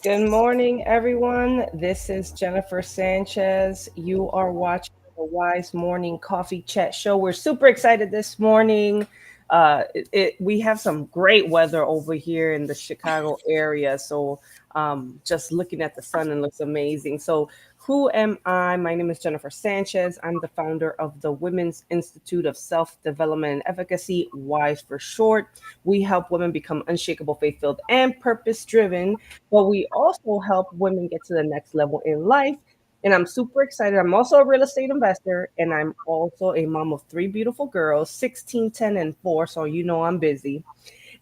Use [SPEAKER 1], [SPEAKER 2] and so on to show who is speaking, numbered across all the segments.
[SPEAKER 1] Good morning, everyone. This is Jennifer Sanchez. You are watching the Wise Morning Coffee Chat Show. We're super excited this morning. We have some great weather over here in the Chicago area. So just looking at the sun, it looks amazing. So who am I? My name is Jennifer Sanchez. I'm the founder of the Women's Institute of Self Development and Efficacy, WISE for short. We help women become unshakable, faith filled, and purpose driven, but we also help women get to the next level in life. And I'm super excited. I'm also a real estate investor, and I'm also a mom of three beautiful girls, 16, 10, and 4. So you know I'm busy.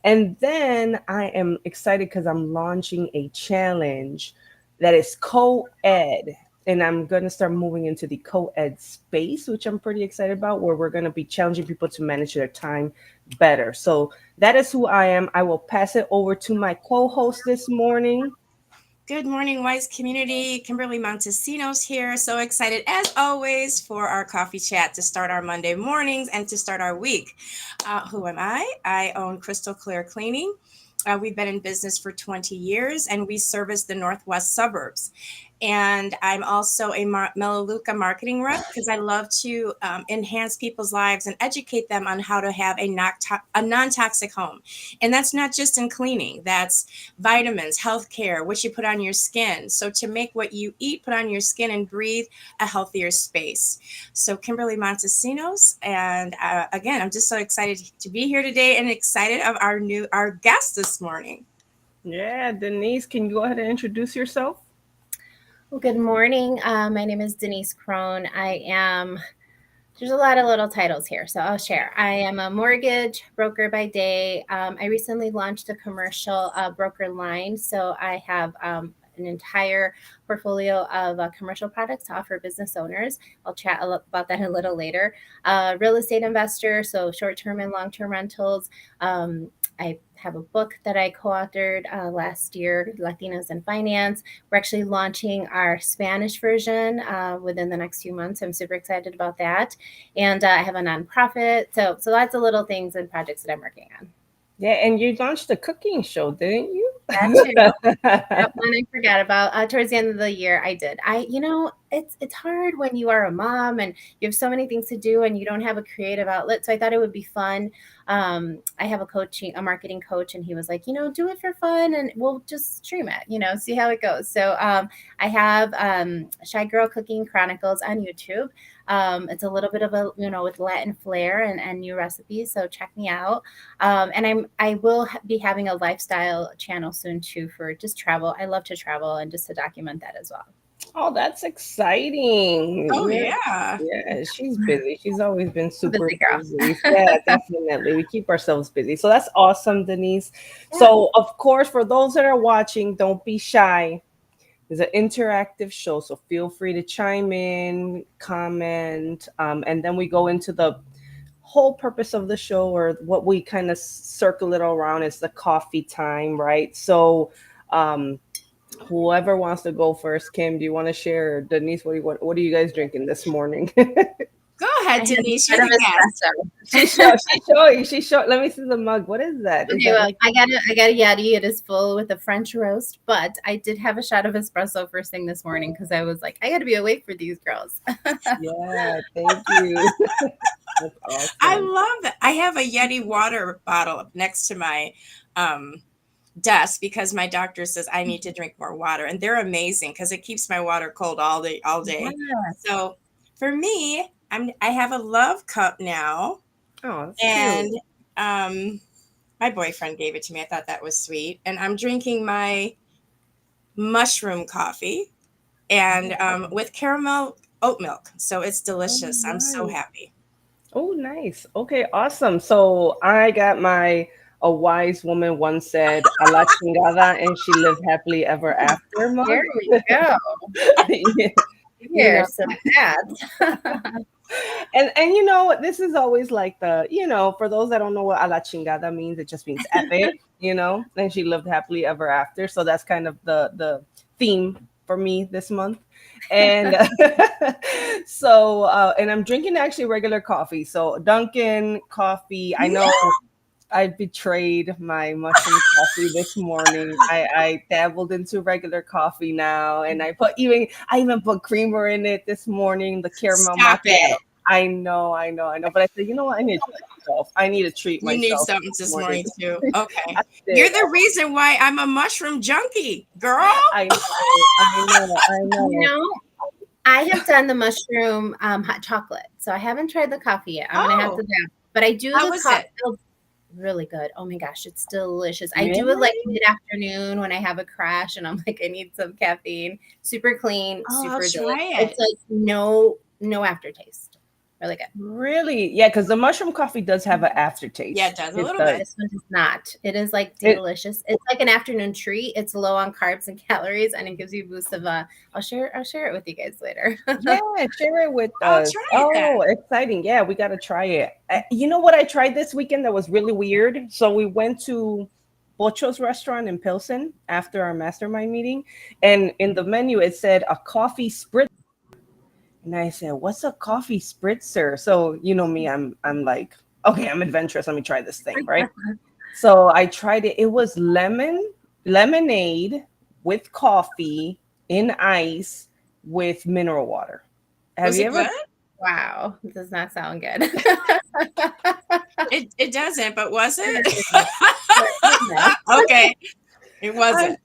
[SPEAKER 1] And then I am excited because I'm launching a challenge that is co-ed. And I'm going to start moving into the co-ed space, which I'm pretty excited about, where we're going to be challenging people to manage their time better. So that is who I am. I will pass it over to my co-host this morning.
[SPEAKER 2] Good morning, Wise community. Kimberly Montesinos here. So excited, as always, for our coffee chat to start our Monday mornings and to start our week. Who am I? I own Crystal Clear Cleaning. We've been in business for 20 years and we service the Northwest suburbs. And I'm also a Melaleuca marketing rep because I love to enhance people's lives and educate them on how to have a non-toxic home. And that's not just in cleaning. That's vitamins, healthcare, what you put on your skin. So to make what you eat, put on your skin and breathe a healthier space. So Kimberly Montesinos, and again, I'm just so excited to be here today and excited of our guest this morning.
[SPEAKER 1] Yeah, Denise, can you go ahead and introduce yourself?
[SPEAKER 3] Well, good morning. My name is Denise Krohn. There's a lot of little titles here, so I'll share. I am a mortgage broker by day. I recently launched a commercial broker line, so I have an entire portfolio of commercial products to offer business owners. I'll chat about that a little later. Real estate investor, so short term and long term rentals. I have a book that I co authored last year, Latinas in Finance. We're actually launching our Spanish version within the next few months. I'm super excited about that. And I have a nonprofit. So lots of little things and projects that I'm working on.
[SPEAKER 1] Yeah, and you launched a cooking show, didn't you?
[SPEAKER 3] That too. That one I forgot about. Towards the end of the year, I did. It's hard when you are a mom and you have so many things to do and you don't have a creative outlet. So I thought it would be fun. I have a marketing coach, and he was like, do it for fun and we'll just stream it, see how it goes. So I have Shy Girl Cooking Chronicles on YouTube. It's a little bit of with Latin flair and new recipes. So check me out. And I will be having a lifestyle channel soon too for just travel. I love to travel and just to document that as well.
[SPEAKER 1] Oh, that's exciting.
[SPEAKER 2] Oh,
[SPEAKER 1] Yeah,
[SPEAKER 2] yeah.
[SPEAKER 1] yeah, she's busy. She's always been
[SPEAKER 3] I'm a
[SPEAKER 1] super
[SPEAKER 3] busy girl.
[SPEAKER 1] busy. Yeah, definitely. We keep ourselves busy. So that's awesome, Denise.
[SPEAKER 3] Yeah.
[SPEAKER 1] So, of course, for those that are watching, don't be shy. It's an interactive show, so feel free to chime in, comment, and then we go into the whole purpose of the show, or what we kind of circle it around is the coffee time, right? So, whoever wants to go first, Kim, do you want to share? Denise, what are you guys drinking this morning?
[SPEAKER 2] Go
[SPEAKER 3] I
[SPEAKER 2] ahead,
[SPEAKER 3] have
[SPEAKER 2] Denise.
[SPEAKER 3] a
[SPEAKER 2] You're
[SPEAKER 3] shot
[SPEAKER 2] the
[SPEAKER 3] of
[SPEAKER 2] guest.
[SPEAKER 3] espresso.
[SPEAKER 1] She's showing. She's showing. Let me see the mug. What is that? Is
[SPEAKER 3] Okay,
[SPEAKER 1] that
[SPEAKER 3] well,
[SPEAKER 1] like?
[SPEAKER 3] I got a Yeti. It is full with a French roast, but I did have a shot of espresso first thing this morning because I was like, I got to be awake for these girls.
[SPEAKER 1] Yeah, thank you. That's
[SPEAKER 2] I
[SPEAKER 1] awesome.
[SPEAKER 2] love that. I have a Yeti water bottle next to my um, desk because my doctor says I need to drink more water, and they're amazing because it keeps my water cold all day.
[SPEAKER 3] Yeah.
[SPEAKER 2] So for me, I have a love cup now,
[SPEAKER 1] Oh, that's cute.
[SPEAKER 2] and um, my boyfriend gave it to me. I thought that was sweet, and I'm drinking my mushroom coffee and with caramel oat milk. So it's
[SPEAKER 1] Oh,
[SPEAKER 2] delicious. I'm so
[SPEAKER 1] nice.
[SPEAKER 2] happy.
[SPEAKER 1] Oh, nice. Okay, awesome. So I got my a wise woman once said a la chingada and she lived happily ever after mug.
[SPEAKER 3] There we go.
[SPEAKER 1] Yeah, you know,
[SPEAKER 3] Here's some that.
[SPEAKER 1] and this is always like for those that don't know what a la chingada means, it just means epic, and she lived happily ever after. So that's kind of the theme for me this month. And so and I'm drinking actually regular coffee. So Dunkin' coffee. I
[SPEAKER 2] Yeah.
[SPEAKER 1] know I betrayed my mushroom coffee this morning. I dabbled into regular coffee now, and I even put creamer in it this morning, the caramel
[SPEAKER 2] Stop
[SPEAKER 1] macchiato.
[SPEAKER 2] it.
[SPEAKER 1] I know. But I said, you know what? I need to treat myself. I need to treat
[SPEAKER 2] You need
[SPEAKER 1] myself
[SPEAKER 2] something
[SPEAKER 1] this
[SPEAKER 2] this
[SPEAKER 1] morning.
[SPEAKER 2] morning too.
[SPEAKER 1] I
[SPEAKER 2] Okay. You're
[SPEAKER 1] did.
[SPEAKER 2] the reason why I'm a mushroom junkie, girl.
[SPEAKER 1] I know. I know. I
[SPEAKER 3] You
[SPEAKER 1] know.
[SPEAKER 3] know, I have done the mushroom hot chocolate, so I haven't tried the coffee yet. I'm gonna have to
[SPEAKER 2] Oh,
[SPEAKER 3] do, but I do
[SPEAKER 2] how
[SPEAKER 3] the
[SPEAKER 2] was it?
[SPEAKER 3] coffee. Really good. Oh my gosh, it's delicious. I do it like
[SPEAKER 1] Really?
[SPEAKER 3] mid-afternoon when I have a crash and I'm like, I need some caffeine. Super clean,
[SPEAKER 2] Oh, I'll
[SPEAKER 3] super
[SPEAKER 2] try
[SPEAKER 3] delicious.
[SPEAKER 2] it.
[SPEAKER 3] It's like no aftertaste. Really good.
[SPEAKER 1] Really? Yeah, because the mushroom coffee does have an
[SPEAKER 2] Yeah, it
[SPEAKER 1] aftertaste.
[SPEAKER 2] does a
[SPEAKER 1] It
[SPEAKER 2] little
[SPEAKER 1] does.
[SPEAKER 2] bit.
[SPEAKER 3] This one is not. It is like
[SPEAKER 1] It
[SPEAKER 3] delicious. It's like an afternoon treat. It's low on carbs and calories, and it gives you a boost of. I'll share it with you guys later.
[SPEAKER 1] Yeah, share it with
[SPEAKER 2] I'll
[SPEAKER 1] us.
[SPEAKER 2] try it
[SPEAKER 1] Oh,
[SPEAKER 2] then.
[SPEAKER 1] exciting. Yeah, we got to try it. You know what I tried this weekend that was really weird? So we went to Bocho's restaurant in Pilsen after our mastermind meeting, and in the menu it said a coffee spritz. And I said, "What's a coffee spritzer?" So, you know me, I'm like, "Okay, I'm adventurous. Let me try this thing, right?" So I tried it. It was lemonade with coffee in ice with mineral water. Have
[SPEAKER 2] Was
[SPEAKER 1] you
[SPEAKER 2] it
[SPEAKER 1] ever?
[SPEAKER 2] good?
[SPEAKER 3] Wow, it does not sound good.
[SPEAKER 2] It doesn't, but was it?
[SPEAKER 3] Yeah.
[SPEAKER 2] Okay, it
[SPEAKER 1] I'm
[SPEAKER 2] wasn't.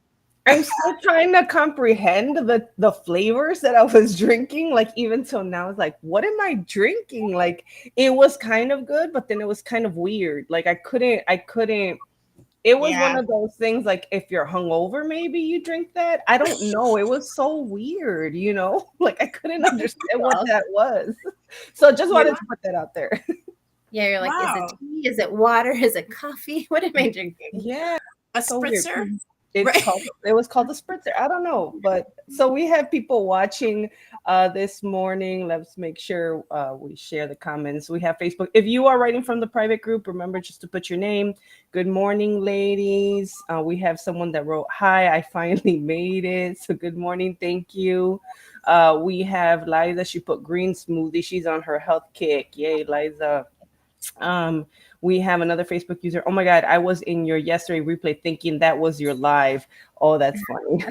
[SPEAKER 1] I'm still trying to comprehend the flavors that I was drinking. Like even till now, it's like, what am I drinking? Like it was kind of good, but then it was kind of weird. Like I couldn't. It was one
[SPEAKER 2] Yeah.
[SPEAKER 1] of those things like if you're hungover, maybe you drink that. I don't know. It was so weird, you know? Like I couldn't understand what
[SPEAKER 3] Well,
[SPEAKER 1] that was. So just
[SPEAKER 2] Yeah.
[SPEAKER 1] wanted to put that out there.
[SPEAKER 3] yeah, you're like, is it
[SPEAKER 2] Wow.
[SPEAKER 3] tea? Is it water? Is it coffee? What am I drinking?
[SPEAKER 1] Yeah,
[SPEAKER 2] A
[SPEAKER 1] so weird.
[SPEAKER 2] spritzer?
[SPEAKER 1] It's
[SPEAKER 2] Right.
[SPEAKER 1] called it was called the spritzer. I don't know, but so we have people watching this morning. Let's make sure we share the comments. We have Facebook. If you are writing from the private group, remember just to put your name. Good morning, ladies. We have someone that wrote, "Hi, I finally made it." So good morning, thank you. We have Liza. She put green smoothie. She's on her health kick. Yay, Liza. Um, we have another Facebook user. Oh my God, I was in your yesterday replay thinking that was your live. Oh, that's funny.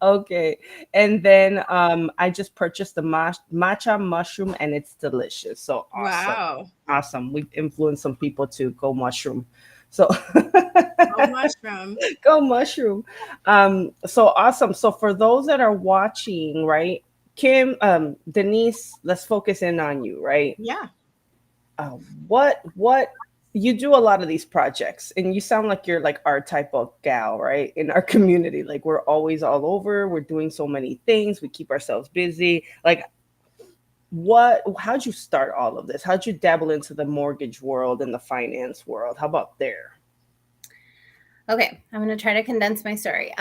[SPEAKER 1] Okay. And then I just purchased the matcha mushroom and it's delicious. So awesome.
[SPEAKER 2] Wow.
[SPEAKER 1] Awesome. We've influenced some people to go mushroom. So
[SPEAKER 2] Oh, mushroom.
[SPEAKER 1] go mushroom. So awesome. So for those that are watching, right? Kim, Denise, let's focus in on you, right?
[SPEAKER 2] Yeah.
[SPEAKER 1] uh, what you do a lot of these projects and you sound like you're like our type of gal, right? In our community, like we're always all over, we're doing so many things, we keep ourselves busy. Like how'd you start all of this? How'd you dabble into the mortgage world and the finance world? How about there?
[SPEAKER 3] Okay, I'm gonna try to condense my story.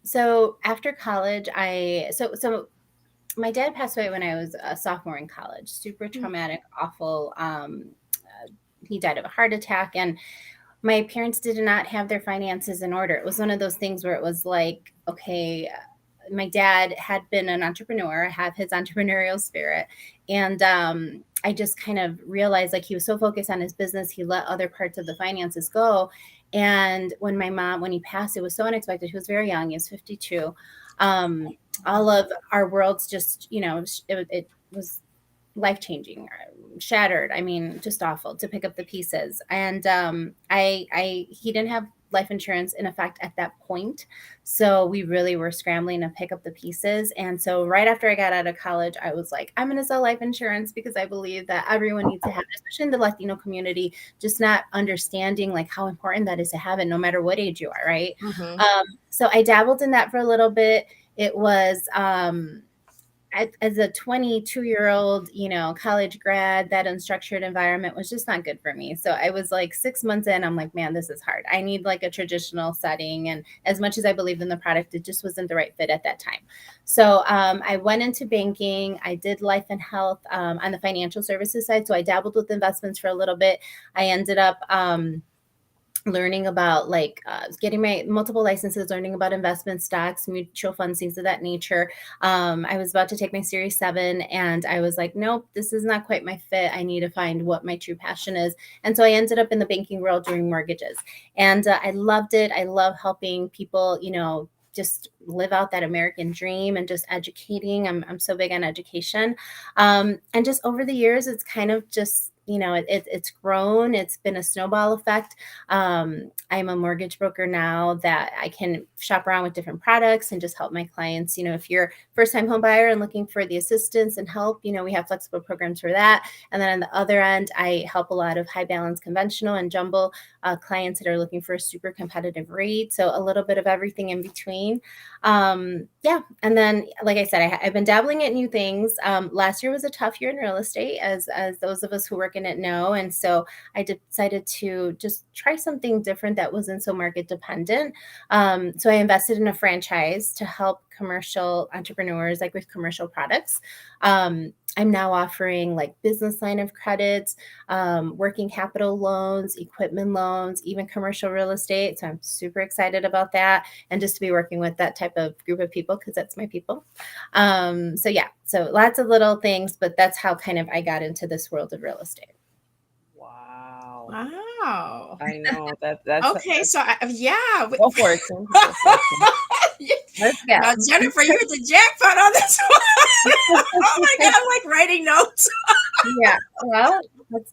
[SPEAKER 3] So after college, so my dad passed away when I was a sophomore in college. Super traumatic, awful. He died of a heart attack, and my parents did not have their finances in order. It was one of those things where it was like, okay, my dad had been an entrepreneur, have his entrepreneurial spirit, and I just kind of realized like he was so focused on his business, he let other parts of the finances go. And when he passed, it was so unexpected. He was very young. He was 52. All of our worlds just, it was life changing, shattered. I mean, just awful to pick up the pieces. And he didn't have life insurance in effect at that point, so we really were scrambling to pick up the pieces. And so right after I got out of college, I was like, I'm going to sell life insurance because I believe that everyone needs to have it, especially in the Latino community, just not understanding like how important that is to have it, no matter what age you are, right?
[SPEAKER 2] Mm-hmm.
[SPEAKER 3] So I dabbled in that for a little bit. It was as a 22-year-old, college grad, that unstructured environment was just not good for me. So I was like 6 months in, I'm like, man, this is hard. I need like a traditional setting. And as much as I believed in the product, it just wasn't the right fit at that time. So I went into banking. I did life and health on the financial services side. So I dabbled with investments for a little bit. I ended up learning about like getting my multiple licenses, learning about investment stocks, mutual funds, things of that nature. I was about to take my Series 7 and I was like, nope, this is not quite my fit. I need to find what my true passion is. And so I ended up in the banking world doing mortgages. And I loved it. I love helping people, just live out that American dream and just educating. I'm so big on education. And just over the years, it's kind of just, it's grown. It's been a snowball effect. I'm a mortgage broker now that I can shop around with different products and just help my clients. If you're first time home buyer and looking for the assistance and help, we have flexible programs for that. And then on the other end, I help a lot of high balance conventional and jumbo clients that are looking for a super competitive rate. So a little bit of everything in between. Yeah. And then, like I said, I've been dabbling at new things. Last year was a tough year in real estate, as those of us who work in it know. And so I decided to just try something different that wasn't so market dependent. So I invested in a franchise to help commercial entrepreneurs, like with commercial products. I'm now offering like business line of credits, working capital loans, equipment loans, even commercial real estate. So I'm super excited about that. And just to be working with that type of group of people, because that's my people. So yeah, so lots of little things, but that's how kind of I got into this world of real estate.
[SPEAKER 1] Wow.
[SPEAKER 2] Wow.
[SPEAKER 1] I know that's
[SPEAKER 2] Okay, so yeah.
[SPEAKER 1] go for it, Kim. Go for it, Kim.
[SPEAKER 3] Let's go.
[SPEAKER 2] Now, Jennifer, you hit the jackpot on this one. Oh my God, I'm like writing notes.
[SPEAKER 3] Yeah. Well, that's,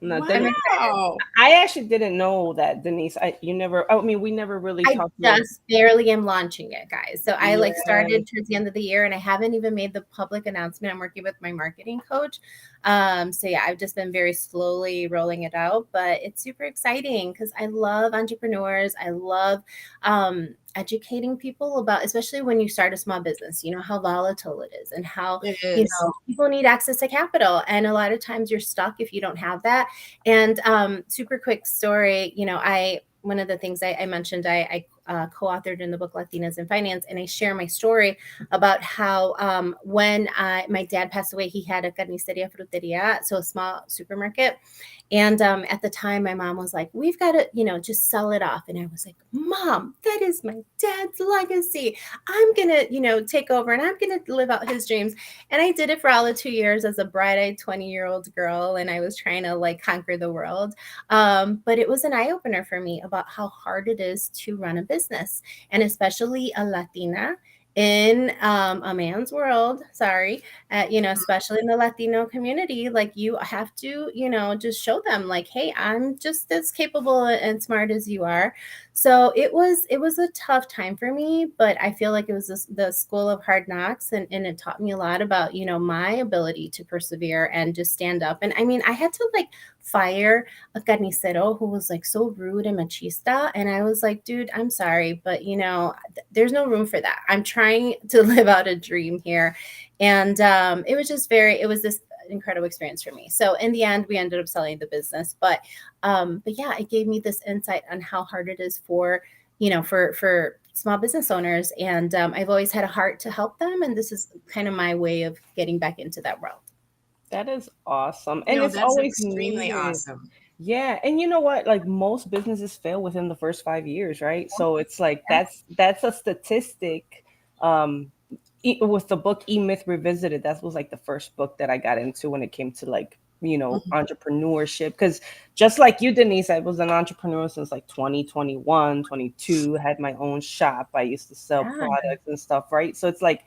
[SPEAKER 1] No,
[SPEAKER 3] I'm
[SPEAKER 1] Denise,
[SPEAKER 3] excited.
[SPEAKER 2] Wow.
[SPEAKER 1] I actually didn't know that, Denise. You never. I mean, we never really
[SPEAKER 3] I
[SPEAKER 1] talked about.
[SPEAKER 3] just barely am launching it, guys. So I like
[SPEAKER 1] Yeah.
[SPEAKER 3] started towards the end of the year and I haven't even made the public announcement. I'm working with my marketing coach. So yeah, I've just been very slowly rolling it out, but it's super exciting because I love entrepreneurs. I love educating people about, especially when you start a small business, how volatile it is and how,
[SPEAKER 2] It is.
[SPEAKER 3] people need access to capital. And a lot of times you're stuck if you don't have that. And super quick story, one of the things I mentioned, I co-authored in the book Latinas in Finance, and I share my story about how when my dad passed away, he had a carniceria fruteria, so a small supermarket. And at the time, my mom was like, we've got to, just sell it off. And I was like, Mom, that is my dad's legacy. I'm going to, take over and I'm going to live out his dreams. And I did it for all of 2 years as a bright-eyed 20-year-old girl. And I was trying to like conquer the world. But it was an eye opener for me about how hard it is to run a business, and especially a Latina in a man's world. Sorry, especially in the Latino community. Like you have to, just show them like, hey, I'm just as capable and smart as you are. So it was a tough time for me, but I feel like it was the school of hard knocks, and it taught me a lot about my ability to persevere and just stand up. And I mean, I had to like fire a carnicero who was like so rude and machista. And I was like, dude, I'm sorry, but there's no room for that. I'm trying to live out a dream here. And it was this incredible experience for me. So in the end, we ended up selling the business. But yeah, it gave me this insight on how hard it is for, for small business owners. And I've always had a heart to help them. And this is kind of my way of getting back into that world.
[SPEAKER 1] That is awesome, and
[SPEAKER 2] No,
[SPEAKER 1] it's
[SPEAKER 2] that's
[SPEAKER 1] always
[SPEAKER 2] extremely
[SPEAKER 1] needed.
[SPEAKER 2] awesome.
[SPEAKER 1] Yeah, and you know what? Like most businesses fail within the first 5 years, right? So it's like that's a statistic. Um, with the book E Myth Revisited, that was like the first book that I got into when it came to like
[SPEAKER 2] Mhm.
[SPEAKER 1] entrepreneurship. Because just like you, Denise, I was an entrepreneur since like 2021, 22. Had my own shop. I used to sell
[SPEAKER 3] Yeah.
[SPEAKER 1] products and stuff, right? So it's like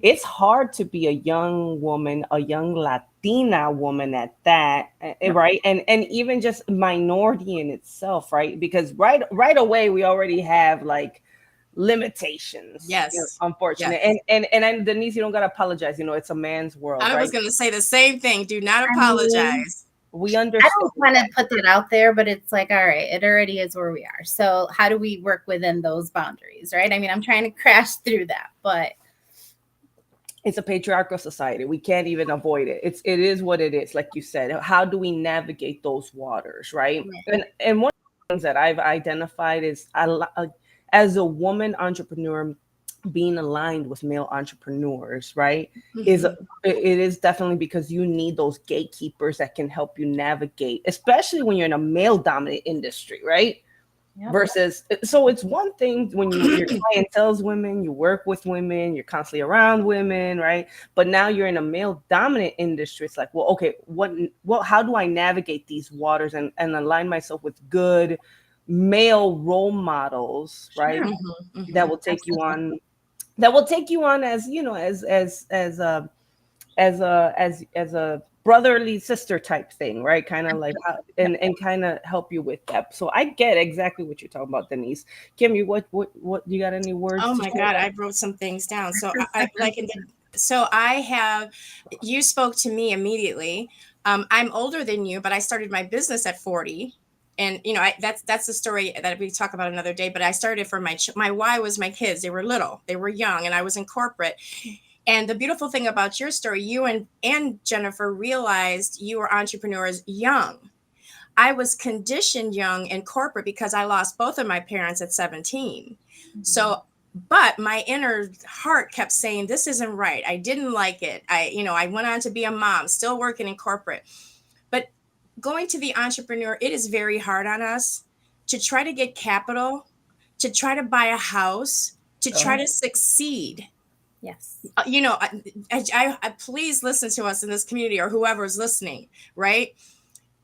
[SPEAKER 1] it's hard to be a young woman, a young Latina woman at that,
[SPEAKER 3] Yep.
[SPEAKER 1] right? And even just minority in itself, right? Because right away we already have like limitations,
[SPEAKER 2] Yes.
[SPEAKER 1] unfortunate.
[SPEAKER 2] Yes.
[SPEAKER 1] And Denise, you don't gotta apologize. It's a man's world,
[SPEAKER 2] I was
[SPEAKER 1] right?
[SPEAKER 2] going to say the same thing. Do not
[SPEAKER 3] I mean,
[SPEAKER 2] apologize.
[SPEAKER 1] We
[SPEAKER 3] I
[SPEAKER 1] understand
[SPEAKER 3] don't want to
[SPEAKER 1] that.
[SPEAKER 3] put that out there, but it's like, all right, it already is where we are. So how do we work within those boundaries, right? I mean, I'm trying to crash through that, but
[SPEAKER 1] It's a patriarchal society. We can't even avoid it. It is what it is, like you said. How do we navigate those waters, right?
[SPEAKER 2] Right.
[SPEAKER 1] And one of the things that I've identified is as a woman entrepreneur, being aligned with male entrepreneurs, right, is
[SPEAKER 2] Mhm.
[SPEAKER 1] it is definitely because you need those gatekeepers that can help you navigate, especially when you're in a male dominant industry, right?
[SPEAKER 3] Yep.
[SPEAKER 1] Versus, so it's one thing when your clientele's women, you work with women, you're constantly around women, right? But now you're in a male dominant industry. It's like, well, okay, what how do I navigate these waters and align myself with good male role models, right?
[SPEAKER 3] Sure.
[SPEAKER 2] Mhm.
[SPEAKER 1] That
[SPEAKER 2] Mhm.
[SPEAKER 1] will take you
[SPEAKER 3] Absolutely.
[SPEAKER 1] on, that will take you on as, as a brotherly sister type thing, right? Kind of like how,
[SPEAKER 3] Yep.
[SPEAKER 1] and kind of help you with that. So I get exactly what you're talking about, Denise. Kim, you what you got any words
[SPEAKER 2] Oh
[SPEAKER 1] to
[SPEAKER 2] my
[SPEAKER 1] share?
[SPEAKER 2] God, I wrote some things down. So I like in the, so I have, you spoke to me immediately. I'm older than you, but I started my business at 40. And that's the story that we talk about another day. But I started for my why was my kids. They were little, they were young, and I was in corporate. And the beautiful thing about your story, you and Jennifer realized you were entrepreneurs young. I was conditioned young in corporate because I lost both of my parents at 17.
[SPEAKER 3] Mhm.
[SPEAKER 2] So, but my inner heart kept saying, this isn't right. I didn't like it. I went on to be a mom, still working in corporate. But going to the entrepreneur, it is very hard on us to try to get capital, to try to buy a house, to try
[SPEAKER 3] Sure.
[SPEAKER 2] to succeed.
[SPEAKER 3] Yes.
[SPEAKER 2] Please listen to us in this community or whoever is listening, right?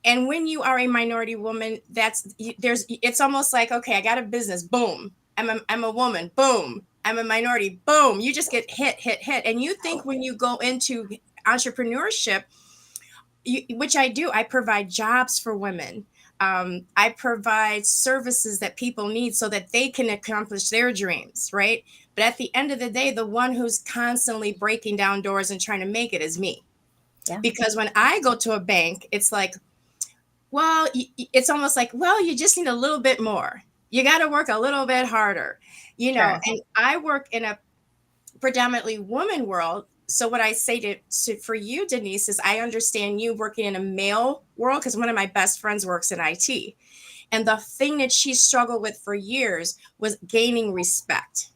[SPEAKER 2] And when you are a minority woman, it's almost like, okay, I got a business, boom, I'm a woman, boom, I'm a minority, boom, you just get hit. And you think when you go into entrepreneurship, which I do, I provide jobs for women. I provide services that people need so that they can accomplish their dreams, right? But at the end of the day, the one who's constantly breaking down doors and trying to make it is me.
[SPEAKER 3] Yeah.
[SPEAKER 2] Because when I go to a bank, it's like, well, it's almost like, well, you just need a little bit more. You got to work a little bit harder,
[SPEAKER 3] Sure.
[SPEAKER 2] and I work in a predominantly woman world. So what I say for you, Denise, is I understand you working in a male world because one of my best friends works in IT. And the thing that she struggled with for years was gaining respect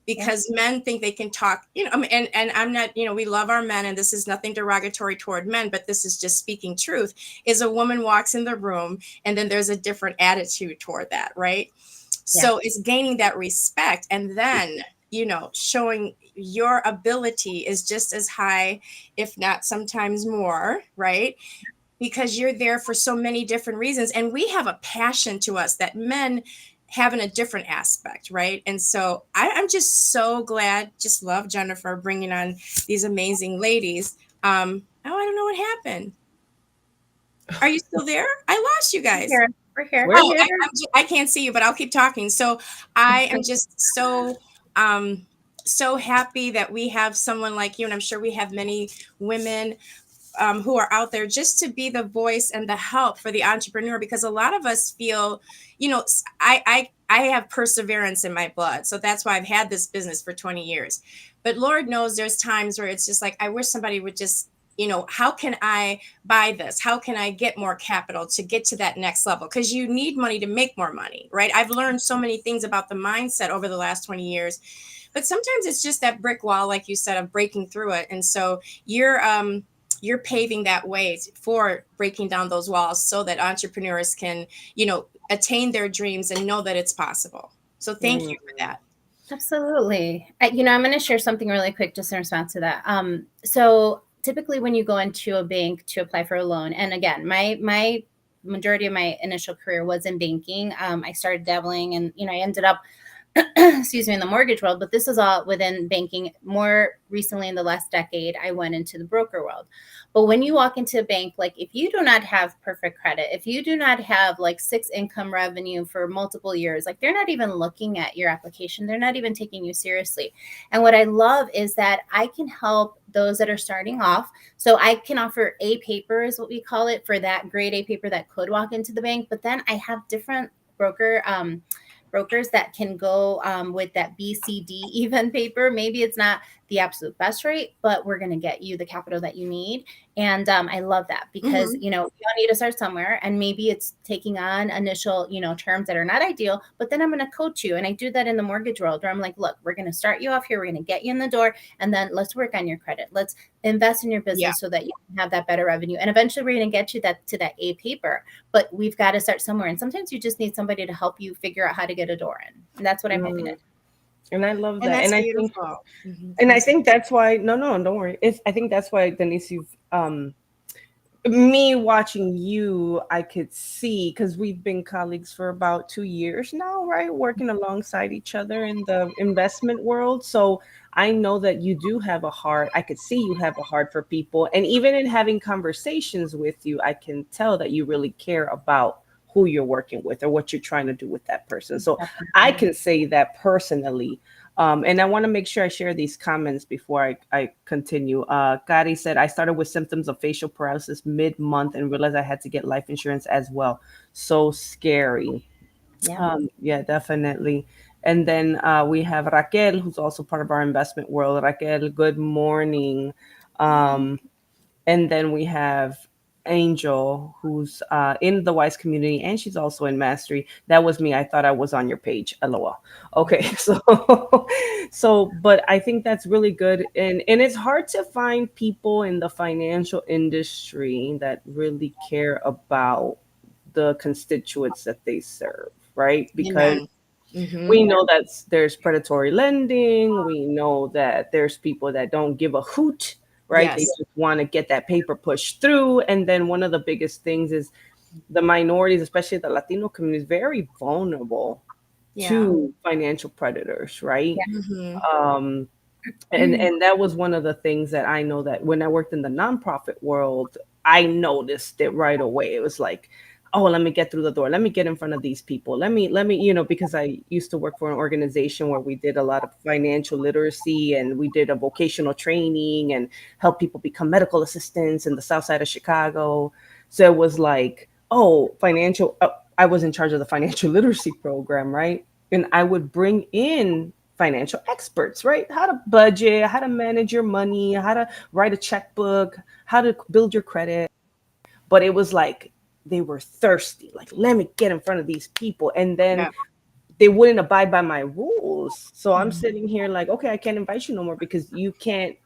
[SPEAKER 3] Yep.
[SPEAKER 2] because men think they can talk, and I'm not, we love our men, and this is nothing derogatory toward men, but this is just speaking truth, is a woman walks in the room and then there's a different attitude toward that, right?
[SPEAKER 3] Yeah.
[SPEAKER 2] So it's gaining that respect. And then, showing your ability is just as high, if not sometimes more, right? Because you're there for so many different reasons. And we have a passion to us that men have in a different aspect, right? And so I'm just so glad, just love Jennifer bringing on these amazing ladies. Oh, I don't know what happened. Are you still there? I lost you
[SPEAKER 3] We're
[SPEAKER 2] guys.
[SPEAKER 3] here. We're here.
[SPEAKER 1] We're
[SPEAKER 2] Oh,
[SPEAKER 1] here.
[SPEAKER 2] I can't see you, but I'll keep talking. So I am just um, so happy that we have someone like you, and I'm sure we have many women who are out there just to be the voice and the help for the entrepreneur, because a lot of us feel, I have perseverance in my blood, so that's why I've had this business for 20 years. But Lord knows there's times where it's just like, I wish somebody would just, how can I buy this? How can I get more capital to get to that next level? Because you need money to make more money, right? I've learned so many things about the mindset over the last 20 years, but sometimes it's just that brick wall, like you said, of breaking through it. And so you're paving that way for breaking down those walls so that entrepreneurs can, attain their dreams and know that it's possible. So thank
[SPEAKER 1] Mm.
[SPEAKER 2] you for that.
[SPEAKER 3] Absolutely. I'm going to share something really quick just in response to that. So typically when you go into a bank to apply for a loan, and again, my majority of my initial career was in banking. I started dabbling and, I ended up excuse me, in the mortgage world, but this is all within banking. More recently, in the last decade, I went into the broker world. But when you walk into a bank, like if you do not have perfect credit, if you do not have like 6 income revenue for multiple years, like they're not even looking at your application. They're not even taking you seriously. And what I love is that I can help those that are starting off. So I can offer A paper is what we call it, for that grade A paper that could walk into the bank. But then I have different brokers that can go with that BCD even paper. Maybe it's not the absolute best rate, but we're going to get you the capital that you need. And I love that because,
[SPEAKER 2] Mhm.
[SPEAKER 3] we all need to start somewhere, and maybe it's taking on initial, terms that are not ideal, but then I'm going to coach you. And I do that in the mortgage world where I'm like, look, we're going to start you off here. We're going to get you in the door, and then let's work on your credit. Let's invest in your
[SPEAKER 2] Yeah.
[SPEAKER 3] business so that you can have that better revenue. And eventually we're going to get you to that A paper, but we've got to start somewhere. And sometimes you just need somebody to help you figure out how to get a door in. And that's what I'm hoping to
[SPEAKER 1] Mm.
[SPEAKER 3] do.
[SPEAKER 1] And I love
[SPEAKER 2] And
[SPEAKER 1] that.
[SPEAKER 2] that's
[SPEAKER 1] And I think
[SPEAKER 2] beautiful. Mhm.
[SPEAKER 1] and
[SPEAKER 2] I'm
[SPEAKER 1] I
[SPEAKER 2] sorry.
[SPEAKER 1] think that's why no, don't worry. I think that's why, Denise, you've me watching you, I could see, because we've been colleagues for about 2 years now, right? Working alongside each other in the investment world. So I know that you do have a heart. I could see you have a heart for people. And even in having conversations with you, I can tell that you really care about who you're working with or what you're trying to do with that person. So I
[SPEAKER 3] Definitely.
[SPEAKER 1] can say that personally. And I want to make sure I share these comments before I continue. Kari said, I started with symptoms of facial paralysis mid-month and realized I had to get life insurance as well. So scary.
[SPEAKER 3] Yeah.
[SPEAKER 1] Yeah, definitely. And then we have Raquel, who's also part of our investment world. Raquel, good morning. Um, and then we have Angel, who's in the Wise community, and she's also in Mastery. That was me. I thought I was on your page. LOL. Okay, so but I think that's really good, and it's hard to find people in the financial industry that really care about the constituents that they serve, right? Because
[SPEAKER 2] Amen. Mhm.
[SPEAKER 1] we know that there's predatory lending. We know that there's people that don't give a hoot, right? They
[SPEAKER 2] Yes.
[SPEAKER 1] just want to get that paper pushed through. And then one of the biggest things is the minorities, especially the Latino community, is very vulnerable
[SPEAKER 2] Yeah.
[SPEAKER 1] to financial predators, right?
[SPEAKER 2] Mhm.
[SPEAKER 1] Um, and that was one of the things that I know that when I worked in the nonprofit world, I noticed it right away. It was like, oh, let me get through the door. Let me get in front of these people. Let me, because I used to work for an organization where we did a lot of financial literacy and we did a vocational training and help people become medical assistants in the south side of Chicago. So it was like, oh, I was in charge of the financial literacy program, right? And I would bring in financial experts, right? How to budget, how to manage your money, how to write a checkbook, how to build your credit. But it was like they were thirsty, like, let me get in front of these people. And then
[SPEAKER 2] Yeah.
[SPEAKER 1] they wouldn't abide by my rules. So I'm
[SPEAKER 2] Mhm.
[SPEAKER 1] sitting here like, okay, I can't invite you no more because you can't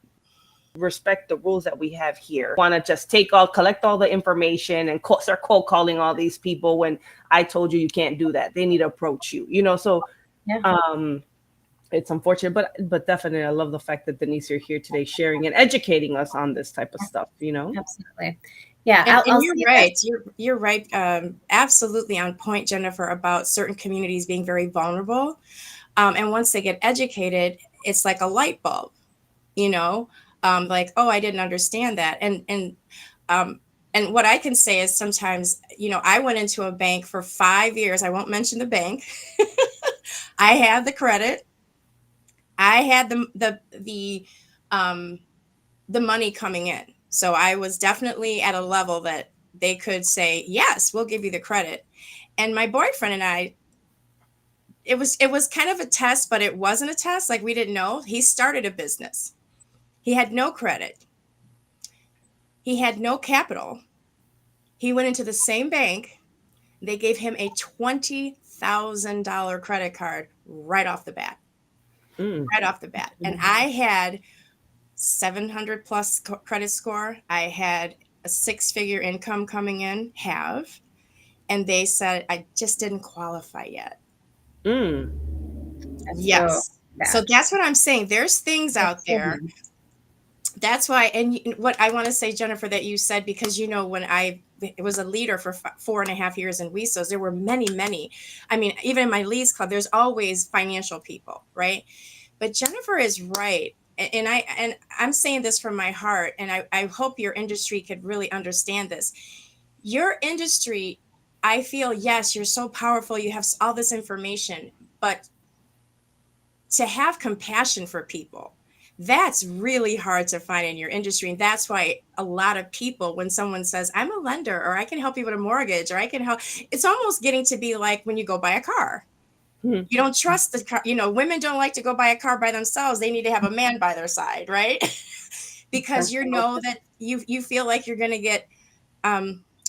[SPEAKER 1] respect the rules that we have here. Want to just collect all the information and start cold calling all these people when I told you you can't do that. They need to approach you. So
[SPEAKER 3] Yeah.
[SPEAKER 1] um it's unfortunate, but definitely I love the fact that Denise, you're here today sharing and educating us on this type of stuff.
[SPEAKER 3] Absolutely. Yeah.
[SPEAKER 2] And
[SPEAKER 3] I'll
[SPEAKER 2] you're
[SPEAKER 3] say this.
[SPEAKER 2] right. You're right. Absolutely on point, Jennifer, about certain communities being very vulnerable. And once they get educated, it's like a light bulb, you know, like, oh, I didn't understand that. Um, and what I can say is sometimes, I went into a bank for 5 years. I won't mention the bank. I had the credit. I had um, the money coming in. So I was definitely at a level that they could say, yes, we'll give you the credit. And my boyfriend and I, it was kind of a test, but it wasn't a test. Like, we didn't know. He started a business. He had no credit. He had no capital. He went into the same bank. They gave him a $20,000 credit card right off the bat.
[SPEAKER 1] Mm.
[SPEAKER 2] Right off the bat. And I had 700 plus credit score. I had a six-figure income coming in, and they said I just didn't qualify yet.
[SPEAKER 1] Mm.
[SPEAKER 3] That's so
[SPEAKER 2] Yes. So
[SPEAKER 3] bad.
[SPEAKER 2] that's what I'm saying. There's things
[SPEAKER 3] That's
[SPEAKER 2] out
[SPEAKER 3] so
[SPEAKER 2] there.
[SPEAKER 3] bad.
[SPEAKER 2] That's why, and what I want to say, Jennifer, that you said, because when I was a leader for 4.5 years in WESOs, there were many, many. I mean, even in my leads club, there's always financial people, right? But Jennifer is right. And I'm saying this from my heart, and I hope your industry could really understand this. Your industry, I feel, yes, you're so powerful, you have all this information, but to have compassion for people, that's really hard to find in your industry. And that's why a lot of people, when someone says, I'm a lender, or I can help you with a mortgage, or I can help, it's almost getting to be like when you go buy a car.
[SPEAKER 1] Mhm.
[SPEAKER 2] You don't trust the car. Women don't like to go buy a car by themselves. They need to have a man by their side, right? Because
[SPEAKER 1] That's
[SPEAKER 2] you
[SPEAKER 1] so
[SPEAKER 2] know that you feel like you're going to get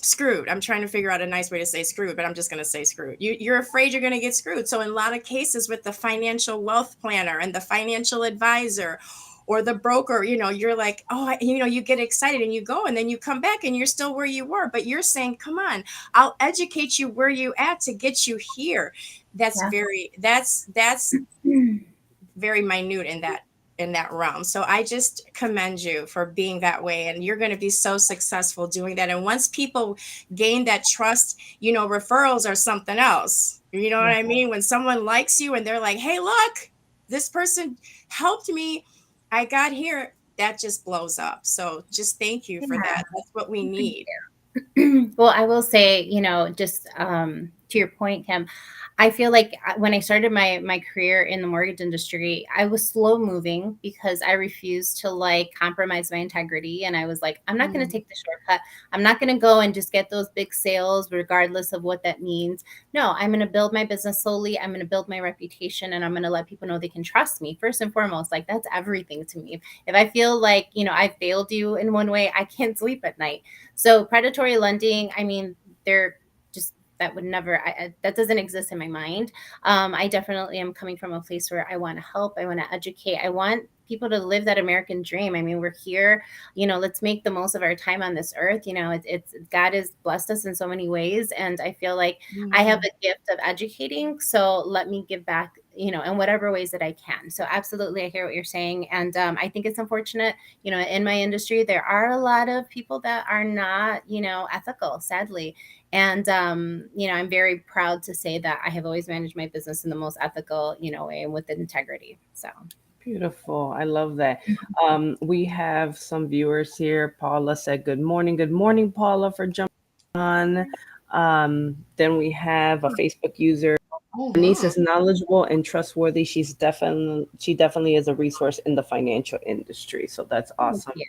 [SPEAKER 2] screwed. I'm trying to figure out a nice way to say screwed, but I'm just going to say screwed. You're afraid you're going to get screwed. So in a lot of cases with the financial wealth planner and the financial advisor or the broker, you're like, oh, you get excited and you go, and then you come back and you're still where you were. But you're saying, come on, I'll educate you where you at to get you here. That's
[SPEAKER 3] Yeah.
[SPEAKER 2] that's very minute in that realm. So I just commend you for being that way, and you're going to be so successful doing that. And once people gain that trust, referrals are something else. You know what
[SPEAKER 3] Yeah.
[SPEAKER 2] I mean? When someone likes you and they're like, "Hey, look, this person helped me. I got here." That just blows up. So just thank you for that. That's what we need.
[SPEAKER 3] Well, I will say, just to your point, Kim, I feel like when I started my career in the mortgage industry, I was slow moving because I refused to like compromise my integrity. And I was like, I'm not going to
[SPEAKER 2] Mm.
[SPEAKER 3] take the shortcut. I'm not going to go and just get those big sales, regardless of what that means. No, I'm going to build my business slowly. I'm going to build my reputation, and I'm going to let people know they can trust me first and foremost. Like, that's everything to me. If I feel like, I failed you in one way, I can't sleep at night. So predatory lending, I mean, they're just that would never that doesn't exist in my mind. I definitely am coming from a place where I want to help, I want to educate, I want people to live that American dream. I mean, we're here, let's make the most of our time on this earth. It's God has blessed us in so many ways, and I feel like I have
[SPEAKER 2] Mhm.
[SPEAKER 3] a gift of educating. So let me give back, in whatever ways that I can. So absolutely, I hear what you're saying, and I think it's unfortunate, in my industry, there are a lot of people that are not, ethical, sadly. And, I'm very proud to say that I have always managed my business in the most ethical, way and with integrity. So,
[SPEAKER 1] beautiful. I love that. We have some viewers here. Paula said, "Good morning." Good morning, Paula, for jumping on. Then we have a Facebook user. Denise
[SPEAKER 2] Mhm.
[SPEAKER 1] is knowledgeable and trustworthy. She definitely is a resource in the financial industry. So that's
[SPEAKER 3] thank
[SPEAKER 1] awesome.
[SPEAKER 3] you.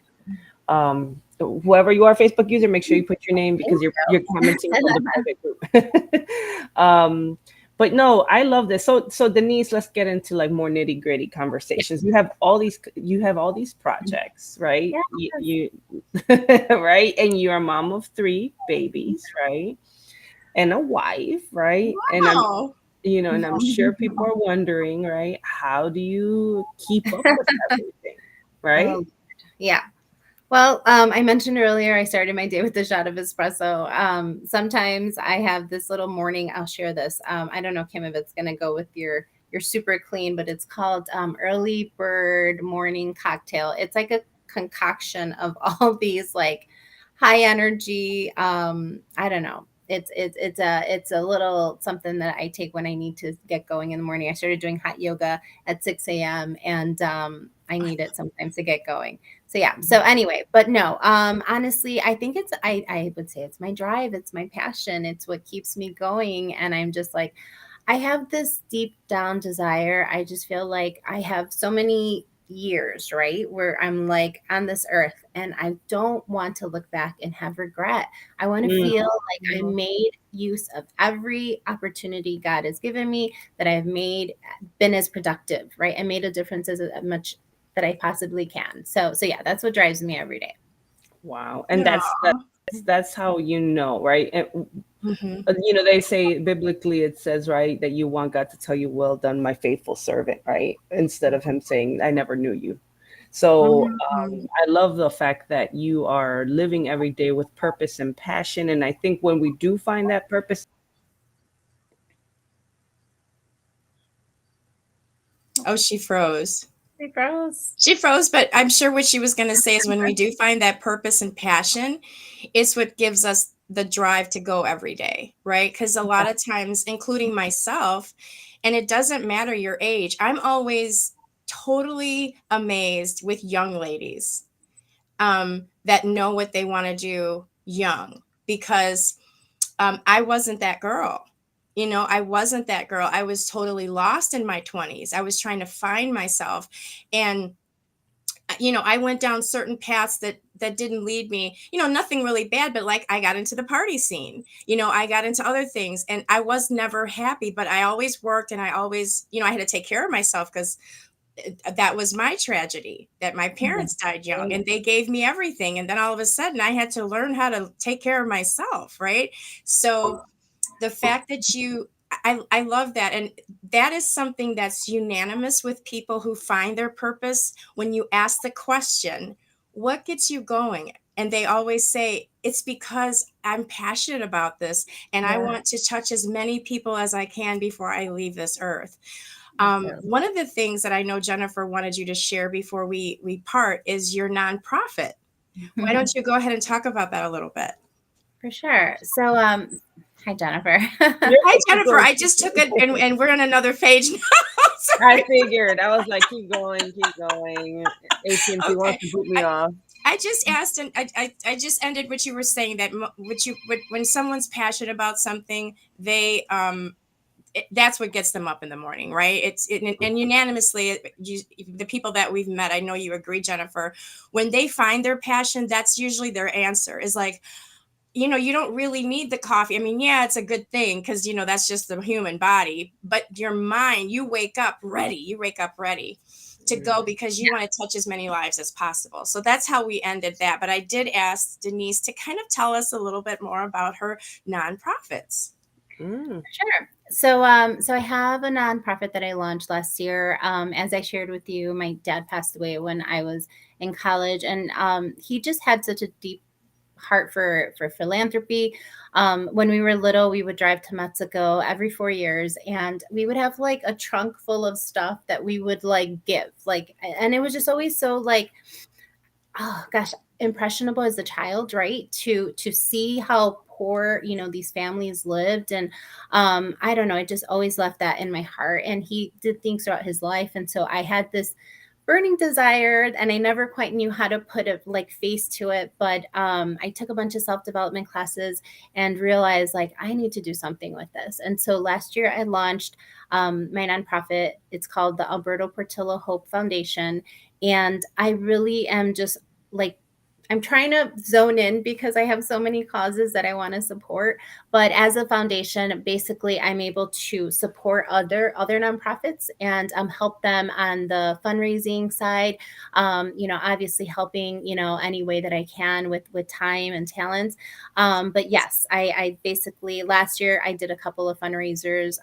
[SPEAKER 1] Whoever you are, Facebook user, make sure you put your name because you're commenting from the private group. But no, I love this. So Denise, let's get into like more nitty gritty conversations. You have all these projects, right?
[SPEAKER 3] Yes.
[SPEAKER 1] You right, and you're a mom of three babies, right? And a wife, right? And
[SPEAKER 2] Wow.
[SPEAKER 1] I'm sure people are wondering, right? How do you keep up with everything, right?
[SPEAKER 3] Oh, yeah. Well, I mentioned earlier I started my day with a shot of espresso. Sometimes I have this little morning. I'll share this. I don't know, Kim, if it's going to go with your super clean, but it's called Early Bird Morning Cocktail. It's like a concoction of all these like high energy. I don't know. It's a little something that I take when I need to get going in the morning. I started doing hot yoga at 6 a.m. and I need it sometimes to get going. So yeah. So anyway, but no, honestly, I think I would say it's my drive, it's my passion, it's what keeps me going. And I'm just like, I have this deep down desire. I just feel like I have so many years, right? Where I'm like on this earth and I don't want to look back and have regret. I want to
[SPEAKER 1] Mm,
[SPEAKER 3] feel like I made use of every opportunity God has given me, that I've been as productive, right? I made a difference as much that I possibly can. So yeah, that's what drives me every day.
[SPEAKER 1] wow. And
[SPEAKER 2] Yeah.
[SPEAKER 1] that's how right? And
[SPEAKER 2] Mhm.
[SPEAKER 1] they say biblically it says, right, that you want God to tell you, "Well done, my faithful servant," right? Instead of him saying, "I never knew you." So
[SPEAKER 2] Mhm.
[SPEAKER 1] I love the fact that you are living every day with purpose and passion. And I think when we do find that purpose,
[SPEAKER 2] Oh, she froze.
[SPEAKER 3] Hey, gross.
[SPEAKER 2] She froze, but I'm sure what she was going to say is when we do find that purpose and passion, it's what gives us the drive to go every day, right? Because a lot of times, including myself, and it doesn't matter your age, I'm always totally amazed with young ladies that know what they want to do young because I wasn't that girl. I wasn't that girl. I was totally lost in my 20s. I was trying to find myself. And I went down certain paths that didn't lead me, nothing really bad, but like I got into the party scene, I got into other things, and I was never happy, but I always worked, and I always, I had to take care of myself, because that was my tragedy, that my parents died young and they gave me everything, and then all of a sudden I had to learn how to take care of myself, right? So the fact that I love that, and that is something that's unanimous with people who find their purpose. When you ask the question, what gets you going, and they always say, it's because I'm passionate about this, and I want to touch as many people as I can before I leave this earth. One of the things that I know Jennifer wanted you to share before we part is your nonprofit. Why don't you go ahead and talk about that a little bit?
[SPEAKER 3] For sure. So, hi, Jennifer.
[SPEAKER 2] Hi, Jennifer. I just took it, and we're on another page now.
[SPEAKER 1] I figured. I was like, keep going, keep going. AT&T wants to boot me off.
[SPEAKER 2] I just asked, and I just ended what you were saying, that when someone's passionate about something, that's what gets them up in the morning, right? And unanimously, the people that we've met, I know you agree, Jennifer, when they find their passion, that's usually their answer, is like, you don't really need the coffee. I mean, yeah, it's a good thing, because, that's just the human body, but your mind, you wake up ready to go, because you want to touch as many lives as possible. So that's how we ended that. But I did ask Denise to kind of tell us a little bit more about her nonprofits.
[SPEAKER 3] Sure. So, so I have a nonprofit that I launched last year. As I shared with you, my dad passed away when I was in college, and he just had such a deep heart for philanthropy. When we were little, we would drive to Mexico every 4 years, and we would have like a trunk full of stuff that we would like give, like, and it was just always so like, oh gosh, impressionable as a child, right? To see how poor, these families lived. And I don't know, it just always left that in my heart. And he did things throughout his life. And so I had this burning desire, and I never quite knew how to put a like face to it. But I took a bunch of self-development classes and realized like I need to do something with this. And so last year I launched my nonprofit. It's called the Alberto Portillo Hope Foundation. And I really am just like, I'm trying to zone in because I have so many causes that I want to support. But as a foundation, basically, I'm able to support other nonprofits and help them on the fundraising side. Obviously helping, any way that I can with time and talents. But yes, I basically last year I did a couple of fundraisers.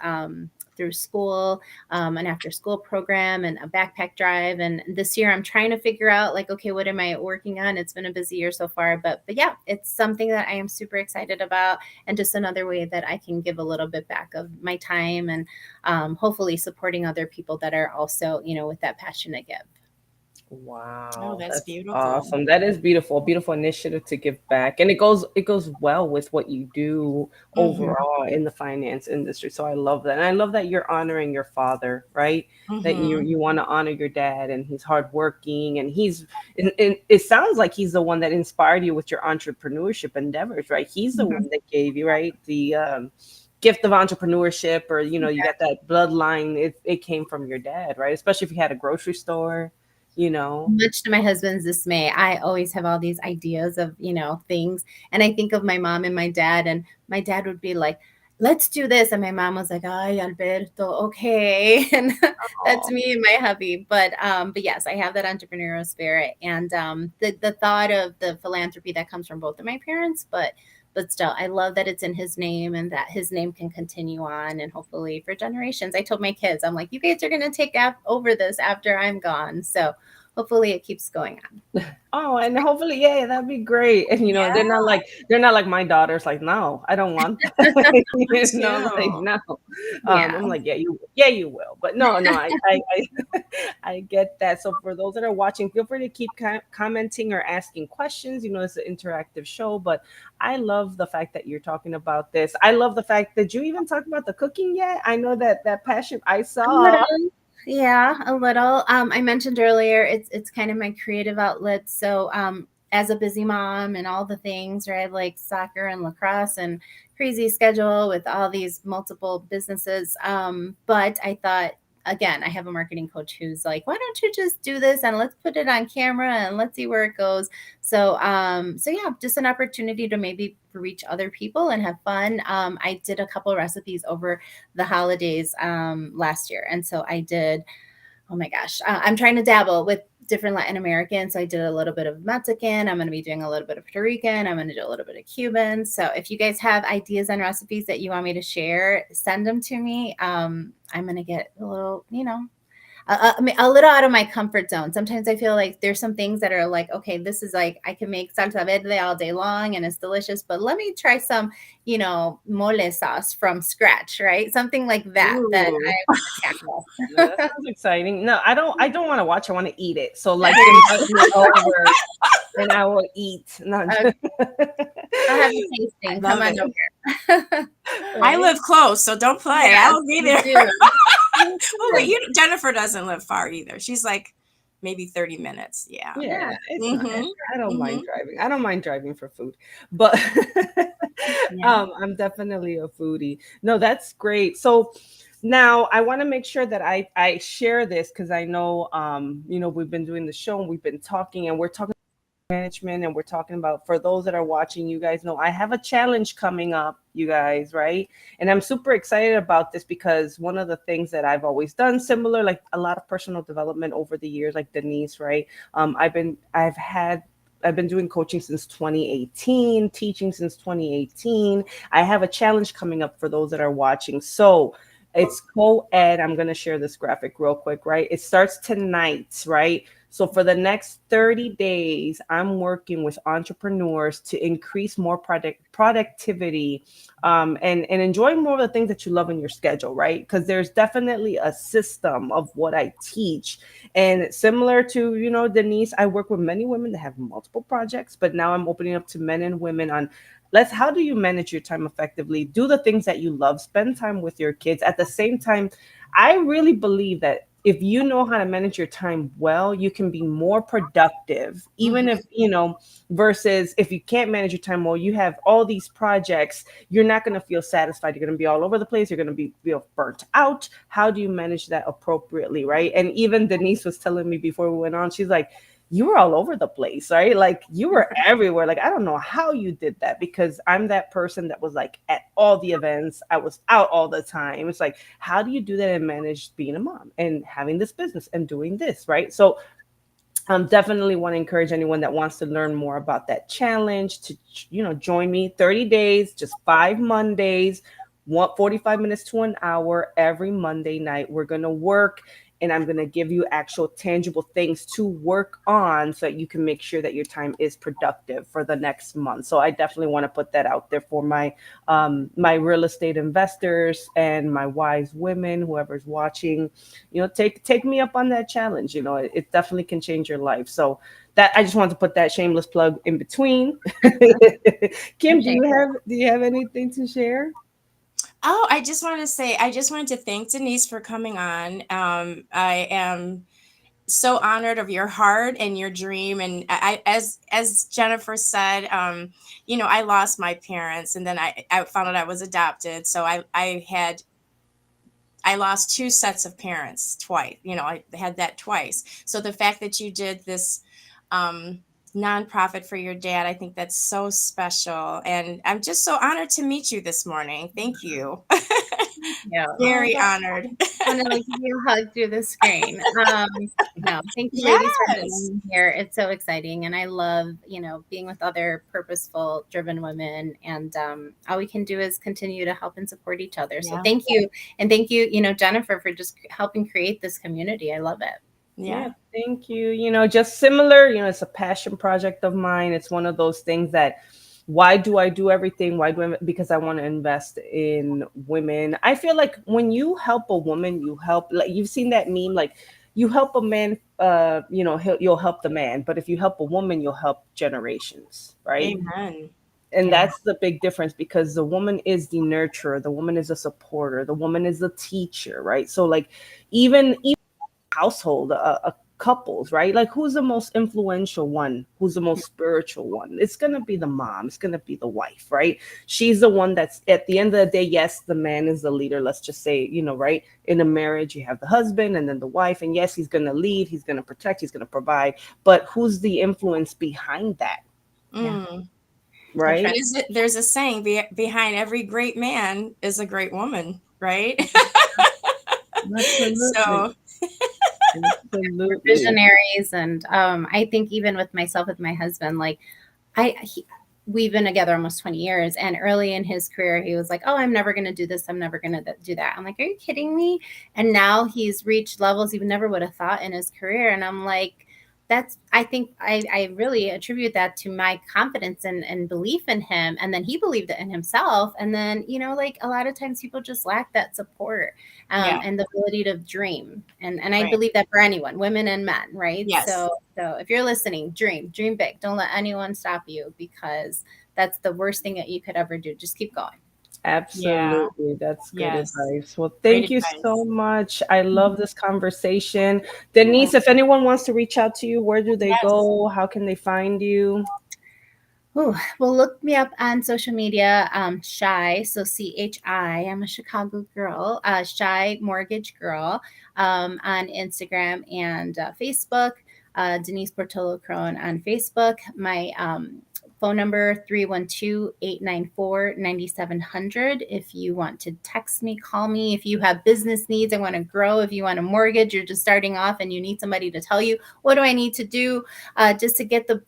[SPEAKER 3] Through school, an after school program, and a backpack drive. And this year I'm trying to figure out like, okay, what am I working on? It's been a busy year so far, but yeah, it's something that I am super excited about, and just another way that I can give a little bit back of my time, and hopefully supporting other people that are also, with that passion to give.
[SPEAKER 1] Wow.
[SPEAKER 2] Oh, that's beautiful.
[SPEAKER 1] Awesome. That is beautiful. Beautiful initiative to give back. And it goes well with what you do overall in the finance industry. So I love that. And I love that you're honoring your father, right? That you want to honor your dad, and he's hardworking, and it sounds like he's the one that inspired you with your entrepreneurship endeavors, right? He's the one that gave you, right? The gift of entrepreneurship, or you got that bloodline. It came from your dad, right? Especially if you had a grocery store.
[SPEAKER 3] Much to my husband's dismay, I always have all these ideas of, things. And I think of my mom and my dad, and my dad would be like, let's do this. And my mom was like, ay, Alberto, okay. And that's me and my hubby. But yes, I have that entrepreneurial spirit, and the thought of the philanthropy that comes from both of my parents, but still, I love that it's in his name, and that his name can continue on, and hopefully for generations. I told my kids, I'm like, you guys are going to take over this after I'm gone. So hopefully it keeps going on.
[SPEAKER 1] Oh, and hopefully, yeah, that'd be great. And they're not like my daughters. Like, no, I don't want that. Like no. I'm like, you will, but no, I get that. So for those that are watching, feel free to keep commenting or asking questions. It's an interactive show, but I love the fact that you're talking about this. I love the fact that you even talked about the cooking yet. I know that passion I saw.
[SPEAKER 3] Yeah, a little. I mentioned earlier, it's kind of my creative outlet. So as a busy mom and all the things, right, like soccer and lacrosse and crazy schedule with all these multiple businesses. But I thought again, I have a marketing coach who's like, why don't you just do this and let's put it on camera and let's see where it goes. So yeah, just an opportunity to maybe reach other people and have fun. I did a couple of recipes over the holidays last year, and so I did. Oh my gosh, I'm trying to dabble with different Latin American. So I did a little bit of Mexican. I'm going to be doing a little bit of Puerto Rican. I'm going to do a little bit of Cuban. So if you guys have ideas and recipes that you want me to share, send them to me. I'm going to get a little, a little out of my comfort zone. Sometimes I feel like there's some things that are like, okay, this is like, I can make salsa verde all day long and it's delicious, but let me try some, mole sauce from scratch, right? Something like that I
[SPEAKER 1] Ooh.
[SPEAKER 3] want to tackle.
[SPEAKER 1] No, that sounds exciting. No, I don't. I don't want to watch. I want to eat it. So like, invite me over, and I will eat. No,
[SPEAKER 3] Okay, I'll have a
[SPEAKER 2] I
[SPEAKER 3] tasting.
[SPEAKER 2] love
[SPEAKER 3] Come on
[SPEAKER 2] it.
[SPEAKER 3] over.
[SPEAKER 2] I
[SPEAKER 1] right?
[SPEAKER 2] live close, so don't play.
[SPEAKER 3] Yes,
[SPEAKER 2] I'll be
[SPEAKER 3] you
[SPEAKER 2] there.
[SPEAKER 3] do.
[SPEAKER 2] Oh, but Jennifer doesn't live far either. She's like maybe 30 minutes. Yeah.
[SPEAKER 1] Yeah,
[SPEAKER 3] Yeah.
[SPEAKER 1] it's not that
[SPEAKER 2] Mm-hmm.
[SPEAKER 1] far. I don't
[SPEAKER 2] Mm-hmm.
[SPEAKER 1] mind driving. I don't mind driving for food, but
[SPEAKER 3] Yeah.
[SPEAKER 1] I'm definitely a foodie. No, that's great. So now I want to make sure that I share this because I know we've been doing the show and we've been talking and we're talking management and we're talking about for those that are watching, you guys know I have a challenge coming up, you guys, right? And I'm super excited about this because one of the things that I've always done similar, like a lot of personal development over the years, like Denise, right? I've been doing coaching since 2018, teaching since 2018. I have a challenge coming up for those that are watching. So it's co-ed. I'm going to share this graphic real quick, right? It starts tonight, right? So for the next 30 days, I'm working with entrepreneurs to increase more productivity and enjoy more of the things that you love in your schedule, right? Because there's definitely a system of what I teach. And similar to, Denise, I work with many women that have multiple projects, but now I'm opening up to men and women on how do you manage your time effectively? Do the things that you love, spend time with your kids. At the same time, I really believe that if you know how to manage your time well, you can be more productive, even
[SPEAKER 2] Mm-hmm.
[SPEAKER 1] if, versus if you can't manage your time well, you have all these projects, you're not going to feel satisfied. You're going to be all over the place. You're going to feel burnt out. How do you manage that appropriately? Right. And even Denise was telling me before we went on, she's like, you were all over the place, right? Like you were everywhere. Like, I don't know how you did that because I'm that person that was like at all the events. I was out all the time. It's like, how do you do that and manage being a mom and having this business and doing this, right? So definitely want to encourage anyone that wants to learn more about that challenge to, join me 30 days, just 5 Mondays, 45 minutes to an hour every Monday night. We're going to work and I'm going to give you actual tangible things to work on so that you can make sure that your time is productive for the next month. So I definitely want to put that out there for my real estate investors and my wise women, whoever's watching, take me up on that challenge. It definitely can change your life. So that I just wanted to put that shameless plug in between. Kim,
[SPEAKER 3] Appreciate
[SPEAKER 1] do you have anything to share?
[SPEAKER 2] Oh, I just wanted to say, I just wanted to thank Denise for coming on. I am so honored of your heart and your dream. And as Jennifer said, I lost my parents, and then I found out I was adopted. So I lost two sets of parents twice. I had that twice. So the fact that you did this um, nonprofit for your dad, I think that's so special. And I'm just so honored to meet you this morning. Thank you.
[SPEAKER 3] you. Oh,
[SPEAKER 2] Very honored.
[SPEAKER 3] I want to like give you a hug through the screen. No, thank you, ladies, for
[SPEAKER 2] Yes.
[SPEAKER 3] being here. It's so exciting, and I love being with other purposeful, driven women. And all we can do is continue to help and support each other. So
[SPEAKER 2] Yeah.
[SPEAKER 3] thank you, and thank you, Jennifer, for just helping create this community. I love it.
[SPEAKER 1] Yeah,
[SPEAKER 2] Yeah.
[SPEAKER 1] thank you. Just similar, it's a passion project of mine. It's one of those things that why do I do everything? Because I want to invest in women. I feel like when you help a woman, you help, like you've seen that meme, like you help a man, you'll help the man, but if you help a woman, you'll help generations, right?
[SPEAKER 2] Amen.
[SPEAKER 1] And
[SPEAKER 2] Yeah.
[SPEAKER 1] that's the big difference because the woman is the nurturer, the woman is a supporter, the woman is the teacher, right? So like even household, a couples, right? Like, who's the most influential one? Who's the most spiritual one? It's going to be the mom. It's going to be the wife, right? She's the one that's at the end of the day. Yes, the man is the leader. Let's just say, right? In a marriage, you have the husband and then the wife. And yes, he's going to lead, he's going to protect, he's going to provide. But who's the influence behind that,
[SPEAKER 2] Mm.
[SPEAKER 3] That's
[SPEAKER 1] right?
[SPEAKER 3] right.
[SPEAKER 2] There's a saying, behind every great man is a great woman, right?
[SPEAKER 1] Absolutely.
[SPEAKER 2] So,
[SPEAKER 3] We're
[SPEAKER 1] Absolutely.
[SPEAKER 3] visionaries, and I think even with myself, with my husband, like I he, we've been together almost 20 years, and early in his career he was like, oh, I'm never going to do this, I'm never going to do that. I'm like, are you kidding me? And now he's reached levels he never would have thought in his career, and I'm like, that's, I think I really attribute that to my confidence and belief in him, and then he believed it in himself. And then, like a lot of times people just lack that support,
[SPEAKER 2] yeah,
[SPEAKER 3] and the ability to dream. And I
[SPEAKER 2] right.
[SPEAKER 3] believe that for anyone, women and men, right?
[SPEAKER 2] Yes.
[SPEAKER 3] So if you're listening, dream big. Don't let anyone stop you, because that's the worst thing that you could ever do. Just keep going.
[SPEAKER 2] Yeah.
[SPEAKER 1] Absolutely. That's good
[SPEAKER 2] Yes.
[SPEAKER 1] advice. Well,
[SPEAKER 2] Great
[SPEAKER 1] thank you so
[SPEAKER 2] advice.
[SPEAKER 1] much. I love this conversation.
[SPEAKER 2] Yeah.
[SPEAKER 1] Denise, if anyone wants to reach out to you, where do they
[SPEAKER 2] Yes.
[SPEAKER 1] go? How can they find you?
[SPEAKER 3] Oh, well, look me up on social media. Shy, so CHI. I'm a Chicago girl. Shy Mortgage Girl, on Instagram and Facebook. Denise Portillo Krohn on Facebook. My phone number 312-894-9700. If you want to text me, call me. If you have business needs, I want to grow. If you want a mortgage, you're just starting off and you need somebody to tell you, what do I need to do just to get the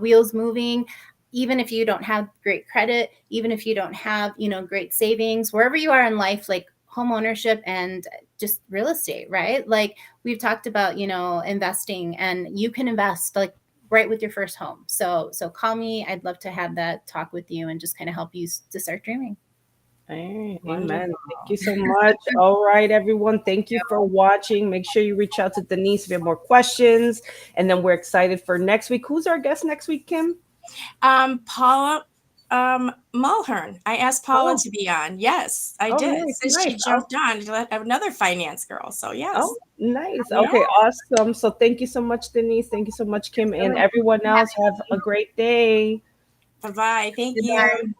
[SPEAKER 3] wheels moving. Even if you don't have great credit, even if you don't have, great savings, wherever you are in life, like home ownership and just real estate, right? Like we've talked about, investing, and you can invest like right with your first home. So call me. I'd love to have that talk with you and just kind of help you to start dreaming.
[SPEAKER 1] Amen. Thank
[SPEAKER 2] Wonderful.
[SPEAKER 1] you so much. All right, everyone. Thank you for watching. Make sure you reach out to Denise if you have more questions. And then we're excited for next week. Who's our guest next week, Kim?
[SPEAKER 2] Paula Mulhern. I asked Paula
[SPEAKER 1] Oh,
[SPEAKER 2] to be on. Yes, I
[SPEAKER 1] oh,
[SPEAKER 2] did.
[SPEAKER 1] nice,
[SPEAKER 2] Since
[SPEAKER 1] nice.
[SPEAKER 2] she jumped on, another finance girl. So
[SPEAKER 1] Oh,
[SPEAKER 2] yes.
[SPEAKER 1] nice.
[SPEAKER 2] Yeah.
[SPEAKER 1] Okay, awesome. So thank you so much, Denise. Thank you so much, Kim. And
[SPEAKER 3] So
[SPEAKER 1] everyone else, have a great day.
[SPEAKER 2] Bye bye. Thank
[SPEAKER 1] Goodbye.
[SPEAKER 2] you.